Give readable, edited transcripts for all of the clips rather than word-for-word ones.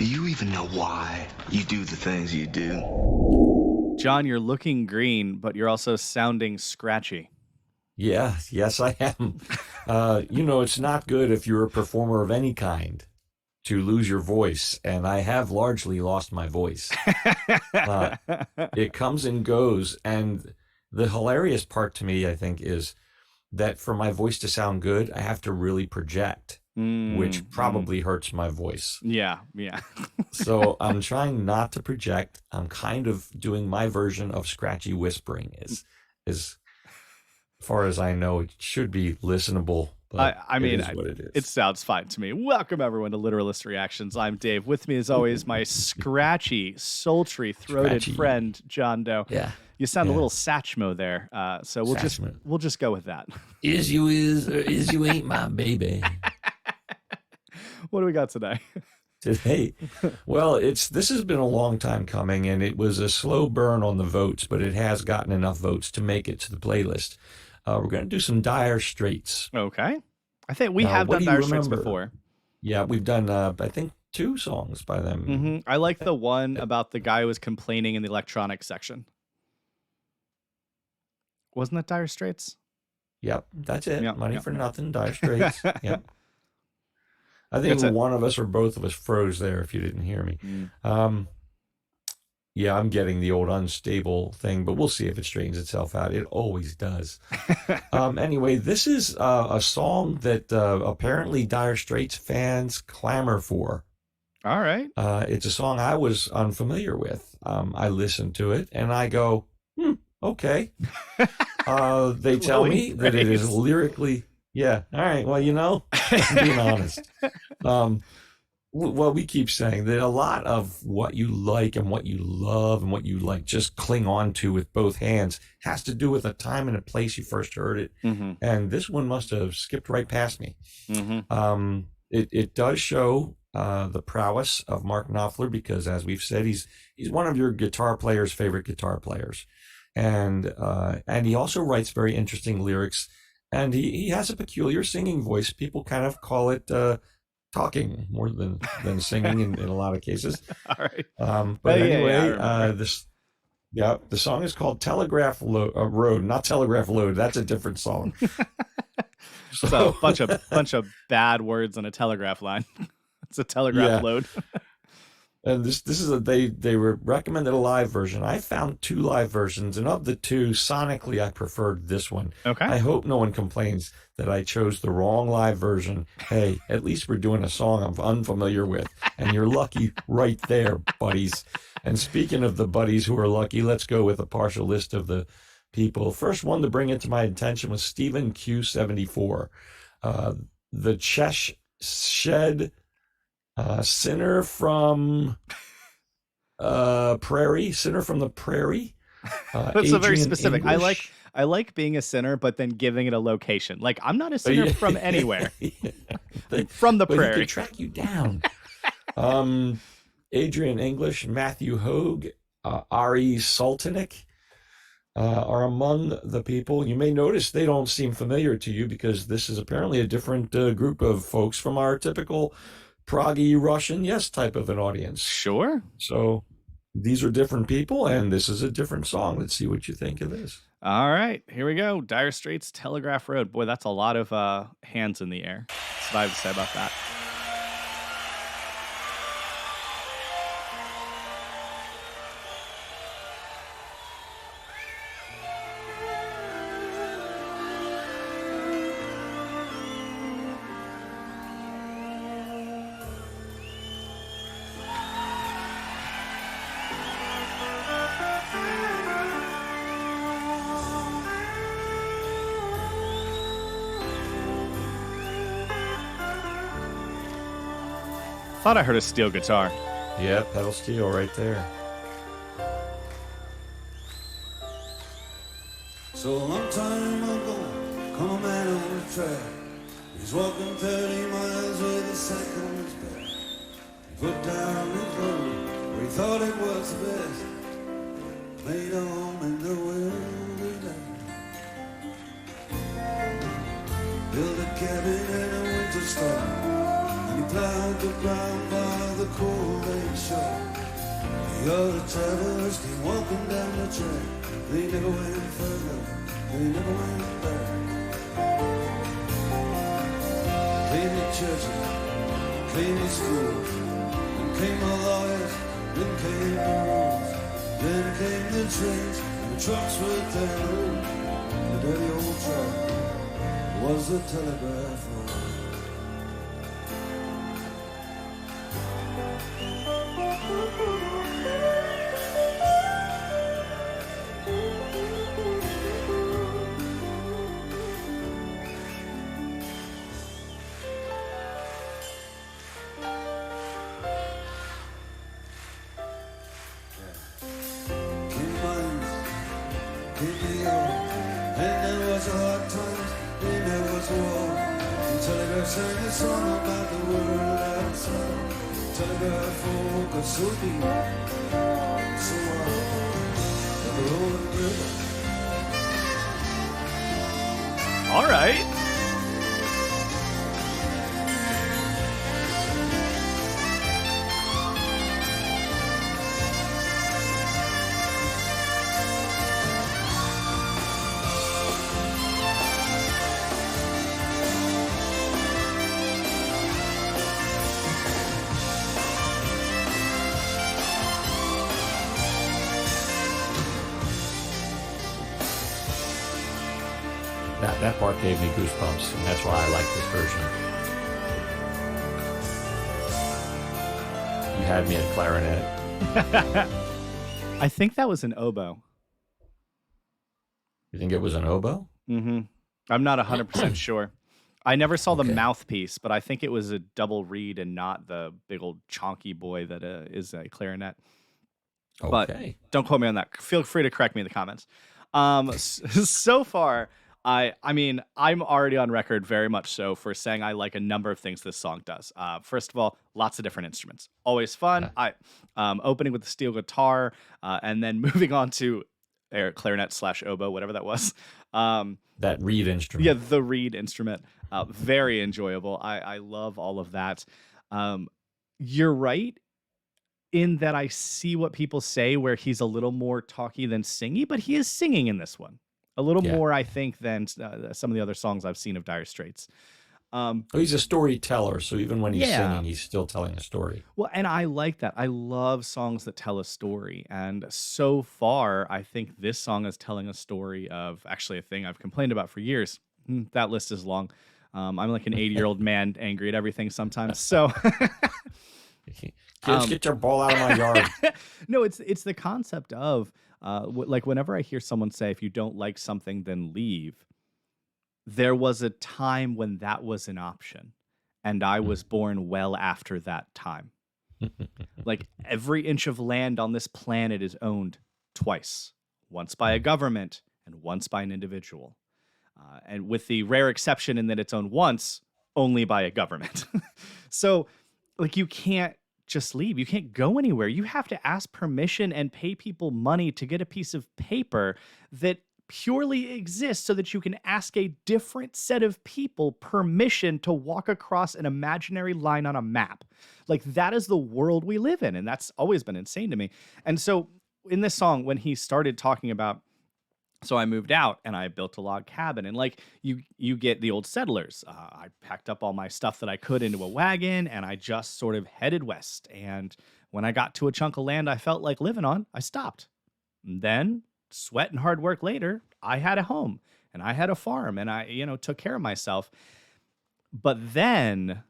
Do you even know why you do the things you do? John, you're looking green, but you're also sounding scratchy. Yeah, yes, I am. It's not good if you're a performer of any kind to lose your voice, and I have largely lost my voice. It comes and goes, and the hilarious part to me, I think, is that for my voice to sound good, I have to really project, which probably hurts my voice. Yeah. So I'm trying not to project. I'm kind of doing my version of scratchy whispering. As far as I know, it should be listenable. But I mean, it is what it is. It sounds fine to me. Welcome, everyone, to Literalist Reactions. I'm Dave. With me, as always, my scratchy, sultry, throated friend, John Doe. Yeah. You sound a little Satchmo there, so we'll just go with that. Is you is or is you ain't my baby. What do we got today? Today, well, this has been a long time coming, and it was a slow burn on the votes, but it has gotten enough votes to make it to the playlist. We're going to do some Dire Straits. Okay. I think we have done Dire Straits before. Yeah, we've done, I think, 2 songs by them. Mm-hmm. I like the one about the guy who was complaining in the electronics section. Wasn't that Dire Straits? Yep, that's it. Yep, Money for Nothing, Dire Straits. Yep. I think That's one of us or both of us froze there if you didn't hear me. Yeah, I'm getting the old unstable thing, but we'll see if it straightens itself out. It always does. Anyway, this is a song that apparently Dire Straits fans clamor for. All right. It's a song I was unfamiliar with. I listened to it and I go, okay. They tell me that it is lyrically, yeah. All right. Well, I'm being honest. Well, we keep saying that a lot of what you like and what you love and what you like just cling on to with both hands has to do with a time and a place you first heard it. Mm-hmm. And this one must have skipped right past me. Mm-hmm. It does show the prowess of Mark Knopfler because, as we've said, he's one of your guitar players' favorite guitar players. And he also writes very interesting lyrics. And he has a peculiar singing voice. People kind of call it talking more than singing in a lot of cases. All right. But anyway, the song is called Telegraph Road, not Telegraph Load. That's a different song. So bunch of bad words on a telegraph line. It's a telegraph load. And this is they recommended a live version. I found 2 live versions, and of the 2, sonically I preferred this one. Okay. I hope no one complains that I chose the wrong live version. Hey, at least we're doing a song I'm unfamiliar with, and you're lucky right there, buddies. And speaking of the buddies who are lucky, let's go with a partial list of the people. First one to bring it to my attention was Stephen Q74, the Chesh Shed. Sinner from Prairie. Sinner from the Prairie. That's a very specific. English. I like being a sinner, but then giving it a location. Like, I'm not a sinner from anywhere. From the prairie. He can track you down. Adrian English, Matthew Hogue, Ari Sultanik are among the people. You may notice they don't seem familiar to you because this is apparently a different group of folks from our typical proggy Russian yes type of an audience. Sure. So these are different people, and this is a different song. Let's see what you think of this. All right, here we go. Dire Straits, Telegraph Road. Boy, that's a lot of hands in the air. That's what I would say about that. Thought I heard a steel guitar. Yeah, pedal steel right there. So a long time ago, come a man on the track. He's walking 30 miles with a sack on his back. He put down his road where he thought it was the best. Made a home in the wilderness. Built a cabin in a winter storm. plowed the ground by the cold lake shore. The other travelers came walking down the track. They never went further, they never went back. Came the churches, came the schools, then came the lawyers, then came the rules, then came the trains and the trucks with their load. The dirty old truck was the telegraph line. Sang a song about the world outside. Telegraph folk are so deep, so wide, like a rolling river. All right. That part gave me goosebumps, and that's why I like this version. You had me at clarinet. I think that was an oboe. You think it was an oboe? Mm-hmm. I'm not 100% sure. I never saw the mouthpiece, but I think it was a double reed and not the big old chonky boy that is a clarinet. Okay. But don't quote me on that. Feel free to correct me in the comments. So far, I mean, I'm already on record very much so for saying I like a number of things this song does. First of all, lots of different instruments. Always fun. Opening with the steel guitar and then moving on to clarinet / oboe, whatever that was. That reed instrument. Yeah, the reed instrument. Very enjoyable. I love all of that. You're right in that I see what people say where he's a little more talky than singy, but he is singing in this one. A little more, I think, than some of the other songs I've seen of Dire Straits. He's a storyteller, so even when he's singing, he's still telling a story. Well, and I like that. I love songs that tell a story. And so far, I think this song is telling a story of actually a thing I've complained about for years. That list is long. I'm like an 80-year-old man angry at everything sometimes. So Kids, get your ball out of my yard. No, it's the concept of like whenever I hear someone say, if you don't like something, then leave. There was a time when that was an option, and I was born well after that time. Like every inch of land on this planet is owned twice, once by a government and once by an individual. And with the rare exception in that it's owned once only by a government. So like you can't just leave. You can't go anywhere. You have to ask permission and pay people money to get a piece of paper that purely exists so that you can ask a different set of people permission to walk across an imaginary line on a map. Like that is the world we live in. And that's always been insane to me. And so in this song, when he started talking about, so I moved out and I built a log cabin, and like you get the old settlers. I packed up all my stuff that I could into a wagon and I just sort of headed west. And when I got to a chunk of land I felt like living on, I stopped. And then sweat and hard work later, I had a home and I had a farm and I, took care of myself. But then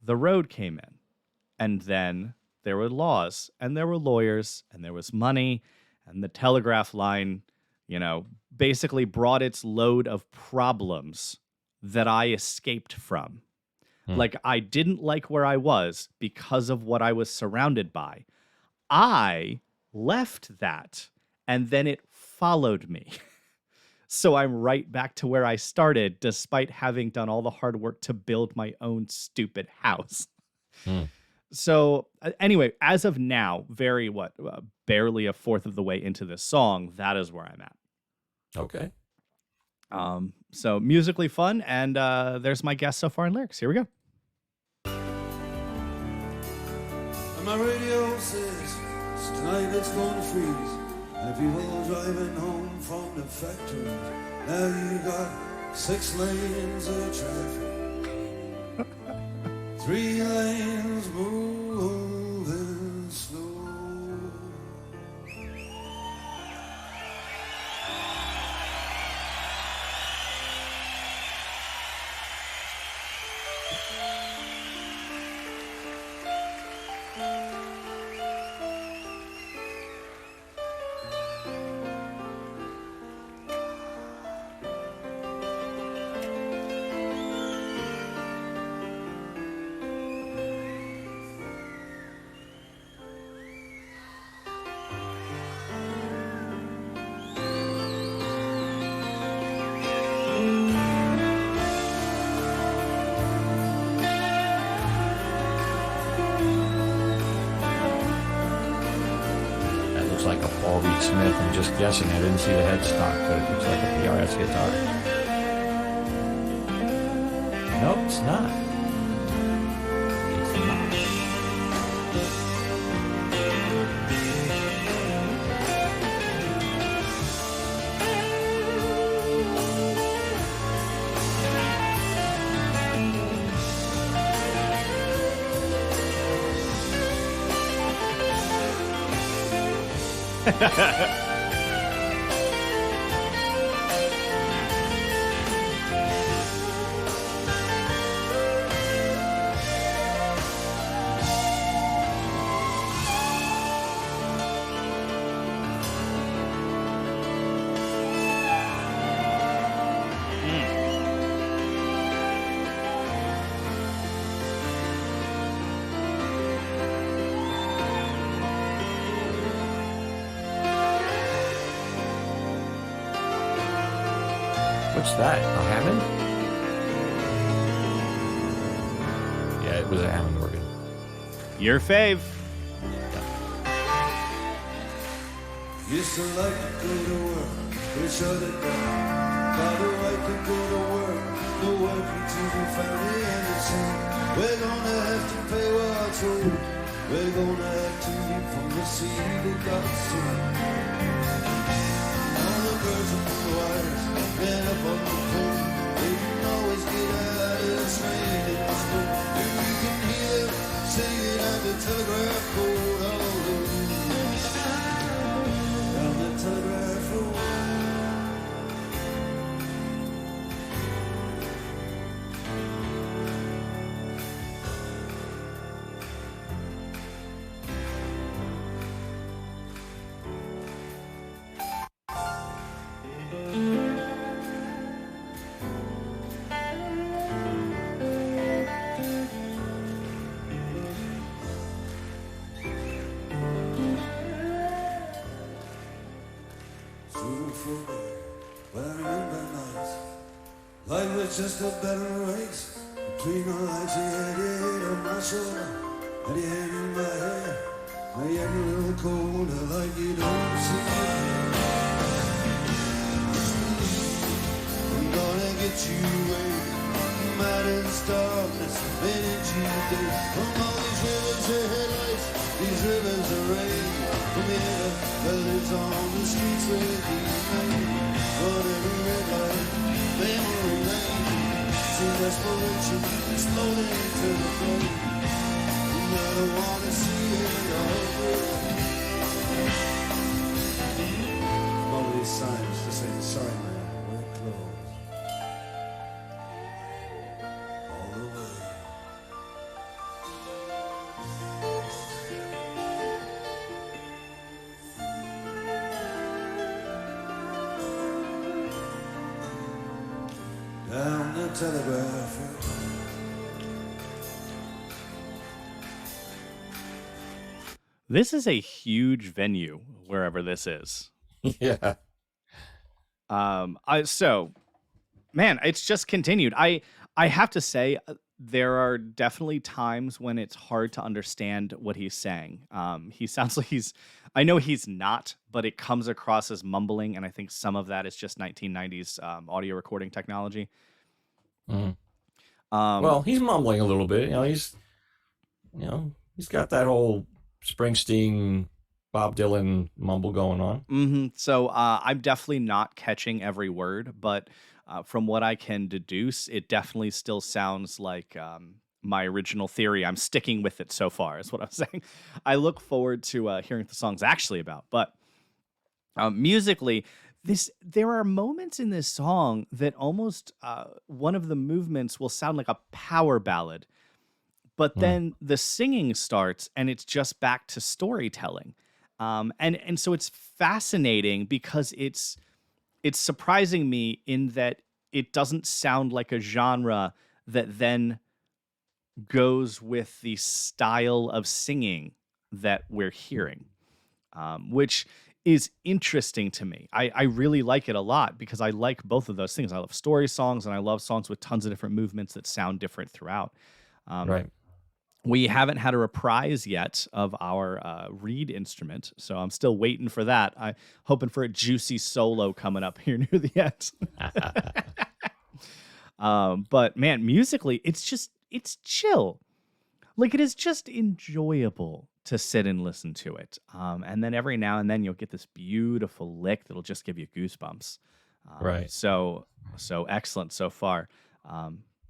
the road came in, and then there were laws and there were lawyers and there was money, and the telegraph line basically brought its load of problems that I escaped from. Like I didn't like where I was because of what I was surrounded by. I left that, and then it followed me. So I'm right back to where I started, despite having done all the hard work to build my own stupid house. So anyway, as of now, barely a fourth of the way into this song, that is where I'm at. Okay. So musically fun, and there's my guess so far in lyrics. Here we go. And my radio says tonight it's going to freeze. And people driving home from the factory. Now you got 6 lanes of traffic. 3 lanes moving slow. Like a Paul Reed Smith. I'm just guessing. I didn't see the headstock, but it looks like a PRS guitar. Nope, it's not. It's not. What's that? A Hammond? Yeah, it was a Hammond organ. Your fave. Used to like to go to work, they shut it down. Got a right to go to work, no working to be found in the sun. We're gonna have to pay what's owed. We're gonna have to eat from the seed that got sown. All the birds and the wires, get up on the pole. They can always get out of this rain and the snow. And we can hear them singing at the telegraph pole all over. Down the telegraph road. But I remember nights, life was just a battle race. Between the lights, you had your head on my shoulder, had your hand in my hair. Now you're a little colder, like you don't see me. I'm gonna get you away from out of this darkness, energy day. From all these rivers of headlights, these rivers of rain. From the air that lives on the streets where these men. But every red light, memory lane. See desperation exploding into the flame. And I don't wanna see it over. All these signs to say sorry man, we're closed. All the way. Down the telegraph road. This is a huge venue wherever this is. Yeah. Man, it's just continued. I have to say there are definitely times when it's hard to understand what he's saying. He sounds like I know he's not, but it comes across as mumbling, and I think some of that is just 1990s audio recording technology. Mm. Well, he's mumbling a little bit. He's got that whole Springsteen, Bob Dylan mumble going on. So I'm definitely not catching every word, but from what I can deduce, it definitely still sounds like my original theory. I'm sticking with it so far, is what I'm saying. I look forward to hearing what the song's actually about. But musically, there are moments in this song that almost one of the movements will sound like a power ballad, but then the singing starts and it's just back to storytelling. And so it's fascinating because it's surprising me in that it doesn't sound like a genre that then goes with the style of singing that we're hearing, which is interesting to me. I really like it a lot because I like both of those things. I love story songs and I love songs with tons of different movements that sound different throughout. Right. We haven't had a reprise yet of our reed instrument, so I'm still waiting for that. I'm hoping for a juicy solo coming up here near the end. But man, musically, it's chill. Like, it is just enjoyable to sit and listen to it. And then every now and then you'll get this beautiful lick that'll just give you goosebumps. Right. So excellent so far.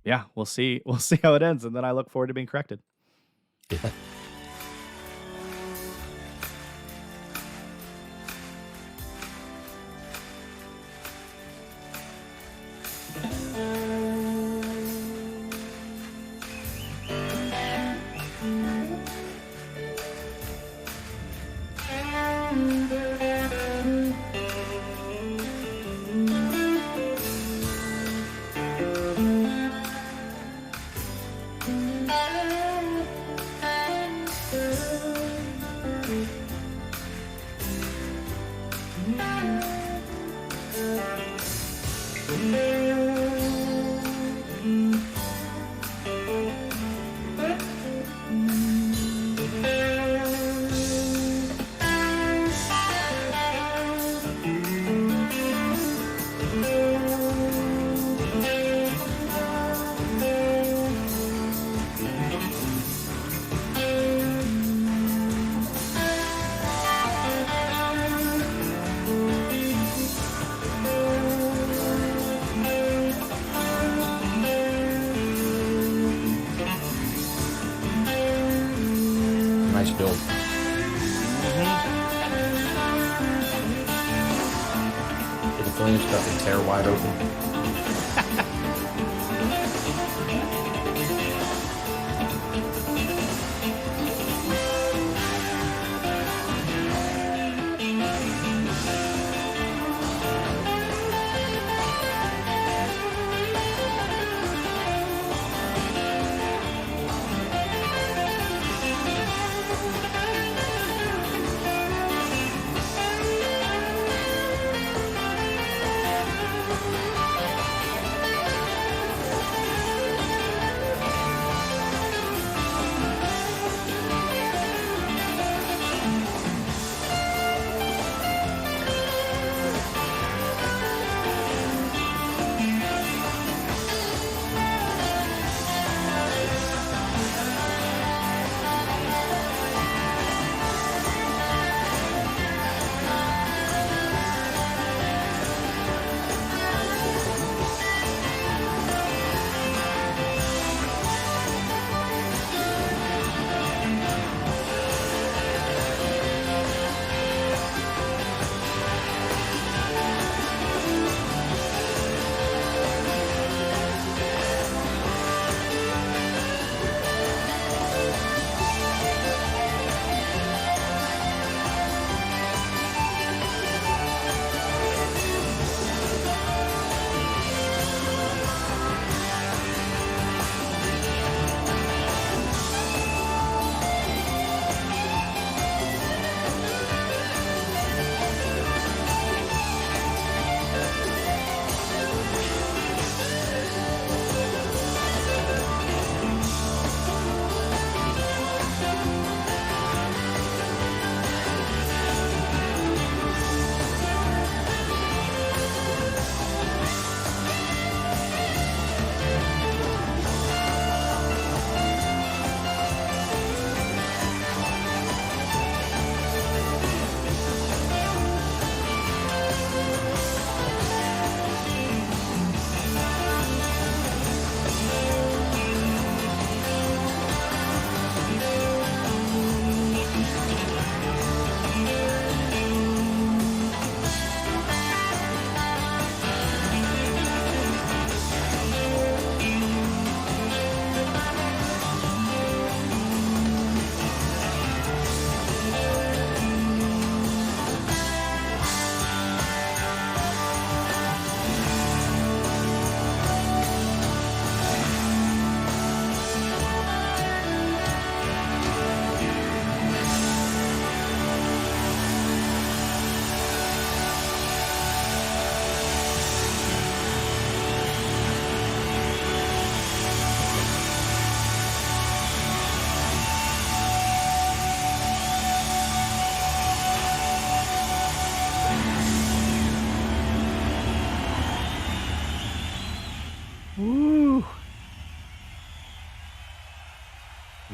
Yeah, we'll see how it ends, and then I look forward to being corrected. Yeah. Nice build. Get the flames about to tear wide open.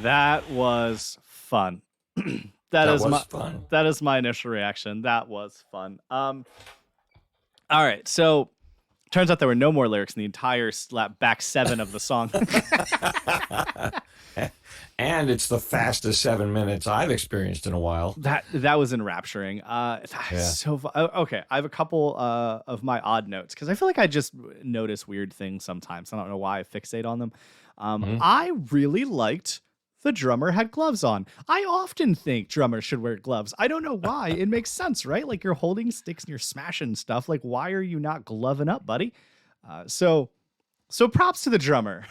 That was fun. That is was fun. that is my initial reaction. That was fun. All right, so turns out there were no more lyrics in the entire back 7 of the song. And it's the fastest 7 minutes I've experienced in a while. That was enrapturing. So okay, I have a couple of my odd notes because I feel like I just notice weird things sometimes. I don't know why I fixate on them. I really liked the drummer had gloves on. I often think drummers should wear gloves. I don't know why. It makes sense, right? Like you're holding sticks and you're smashing stuff. Like why are you not gloving up, buddy? So props to the drummer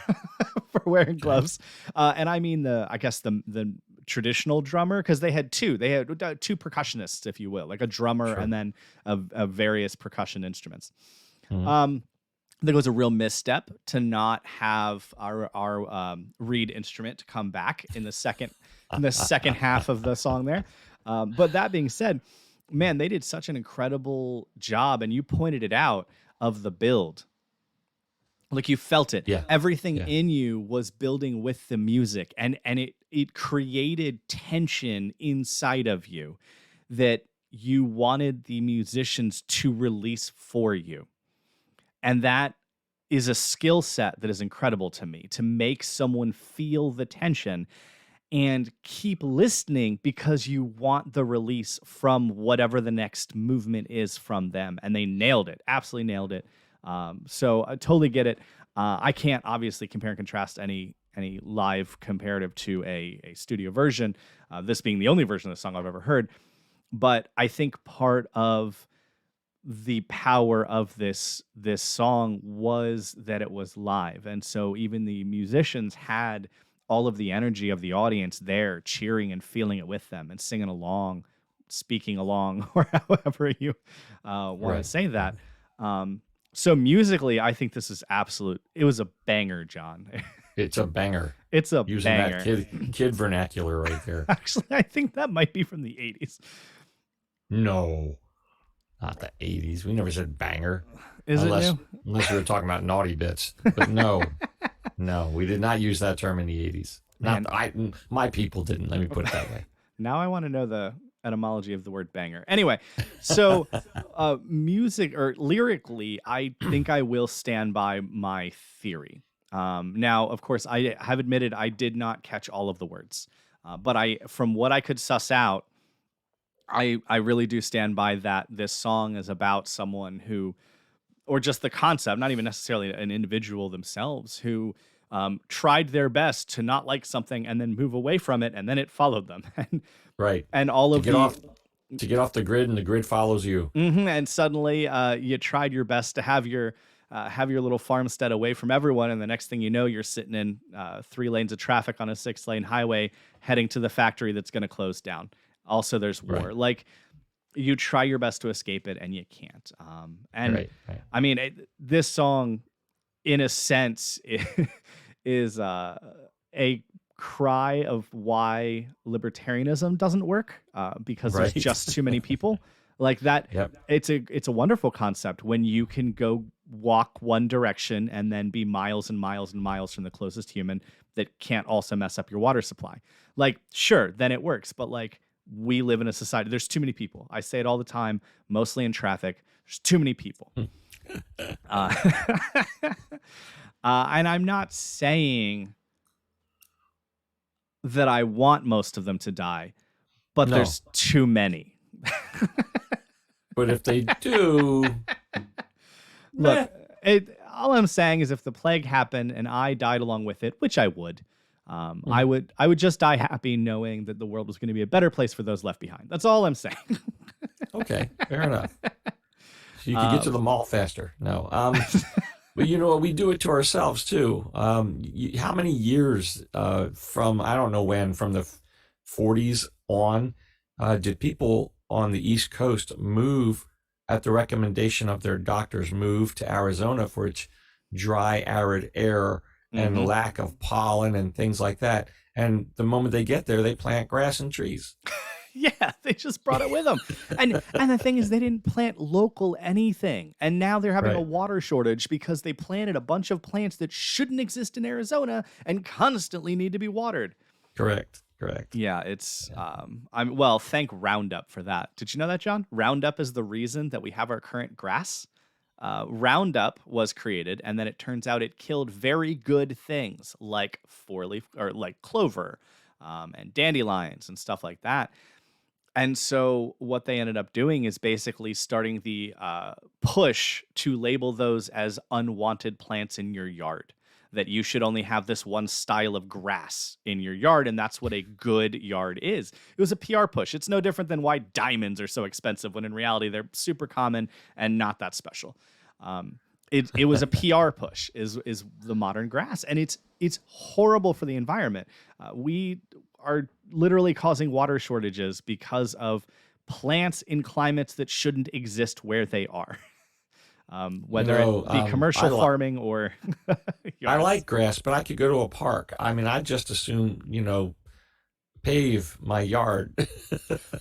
for wearing gloves. And I mean I guess the traditional drummer, because they had two percussionists, if you will, like a drummer and then a various percussion instruments. I think it was a real misstep to not have our reed instrument come back in the second half of the song there. But that being said, man, they did such an incredible job, and you pointed it out, of the build. Like you felt it. Yeah. Everything in you was building with the music, and it created tension inside of you that you wanted the musicians to release for you. And that is a skill set that is incredible to me, to make someone feel the tension and keep listening because you want the release from whatever the next movement is from them. And they nailed it, absolutely nailed it. So I totally get it. I can't obviously compare and contrast any live comparative to a studio version, this being the only version of the song I've ever heard. But I think part of the power of this song was that it was live. And so even the musicians had all of the energy of the audience there cheering and feeling it with them and singing along, speaking along, or however you want to say that. So musically, I think this is it was a banger, John. It's a banger. It's a Using banger. that kid vernacular right there. Actually, I think that might be from the 80s. No, not the 80s. We never said banger. Unless we were talking about naughty bits. But no, we did not use that term in the 80s. My people didn't. Let me put it that way. Now I want to know the etymology of the word banger. Anyway, so music or lyrically, I think I will stand by my theory. Now, of course, I have admitted I did not catch all of the words, but from what I could suss out, I really do stand by that this song is about someone who, or just the concept, not even necessarily an individual themselves, who tried their best to not like something and then move away from it, and then it followed them. Right. And all of to get off the grid, and the grid follows you. And suddenly you tried your best to have your little farmstead away from everyone, and the next thing you know, you're sitting in 3 lanes of traffic on a 6-lane highway heading to the factory that's going to close down. Also, there's war. Right. Like, you try your best to escape it, and you can't. Right. I mean, this song, in a sense, is a cry of why libertarianism doesn't work, because there's just too many people. Like that. Yep. It's a wonderful concept when you can go walk one direction and then be miles and miles and miles from the closest human that can't also mess up your water supply. Like, sure, then it works, but like, we live in a society. There's too many people. I say it all the time, mostly in traffic. There's too many people. And I'm not saying that I want most of them to die, but there's too many. But if they do, look, all I'm saying is if the plague happened and I died along with it, which I would, I would just die happy knowing that the world was going to be a better place for those left behind. That's all I'm saying. Okay, fair enough. So you can get to the mall faster. No, but you know what? We do it to ourselves too. How many years from I don't know when, from the 40s on, did people on the East Coast move at the recommendation of their doctors, move to Arizona for its dry, arid air and lack of pollen and things like that. And the moment they get there, they plant grass and trees. Yeah, they just brought it with them. And the thing is, they didn't plant local anything. And now they're having a water shortage because they planted a bunch of plants that shouldn't exist in Arizona and constantly need to be watered. Correct. Yeah, it's Yeah. well, thank Roundup for that. Did you know that, John? Roundup is the reason that we have our current grass. Roundup was created, and then it turns out it killed very good things like four-leaf or like clover, and dandelions and stuff like that. And so what they ended up doing is basically starting the push to label those as unwanted plants in your yard. That you should only have this one style of grass in your yard, and that's what a good yard is. It was a PR push. It's no different than why diamonds are so expensive when in reality they're super common and not that special. It was a PR push is the modern grass, and it's horrible for the environment. We are literally causing water shortages because of plants in climates that shouldn't exist where they are. Whether it be commercial farming or I yards. like grass, but I could go to a park. I mean, I just assume, pave my yard.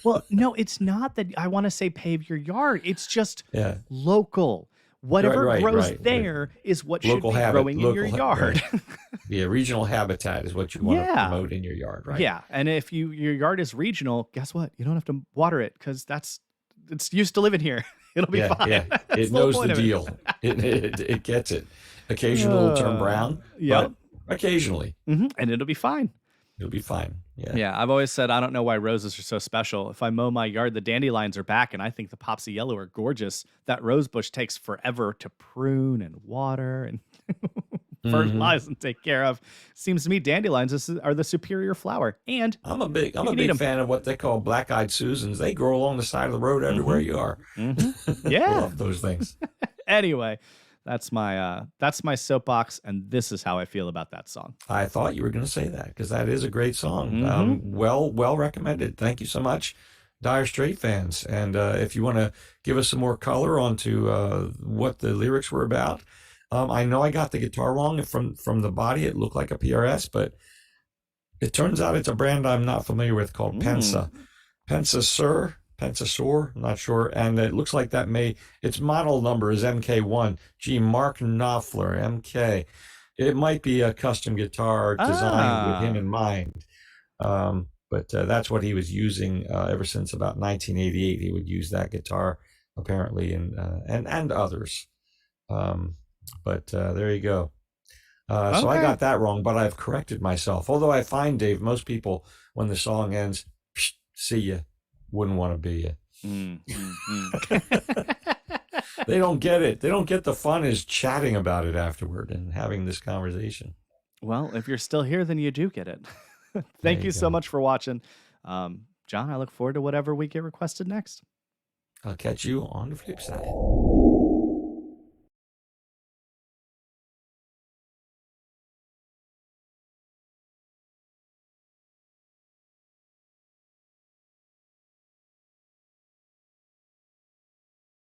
Well, no, it's not that I want to say pave your yard. It's just Yeah. local. Whatever Right, grows right. there is what Local should be habit, growing in your local yard. Yeah, regional habitat is what you want to Yeah. promote in your yard, right? Yeah, and if your yard is regional, guess what? You don't have to water it because it's used to living here. It'll be fine. Yeah. That's It the whole knows point the of it. deal. It gets it. Occasionally it'll turn brown, Yep. but occasionally And it'll be fine. it'll be fine. Yeah. Yeah, I've always said I don't know why roses are so special. If I mow my yard, the dandelions are back, and I think the pops of yellow are gorgeous. That rose bush takes forever to prune and water and fertilize and take care of. Seems to me dandelions are the superior flower, and I'm a big can eat 'em. fan of what they call black-eyed Susans. They grow along the side of the road everywhere you are. Yeah. Love those things. Anyway, that's my soapbox, and this is how I feel about that song. I thought you were going to say that because that is a great song. Well recommended. Thank you so much, Dire Straits fans. And if you want to give us some more color onto what the lyrics were about, I know I got the guitar wrong from the body. It looked like a PRS, but it turns out it's a brand I'm not familiar with called Pensa. Pensasur, I'm not sure. And it looks like its model number is MK1. Gee, Mark Knopfler, MK. It might be a custom guitar designed with him in mind. But that's what he was using ever since about 1988. He would use that guitar apparently, and others. But there you go. So I got that wrong, but I've corrected myself. Although I find, Dave, most people, when the song ends, see ya, wouldn't want to be you. They don't get it. They don't get the fun is chatting about it afterward and having this conversation. Well, if you're still here, then you do get it. Thank you so much for watching. John, I look forward to whatever we get requested next. I'll catch you on the flip side.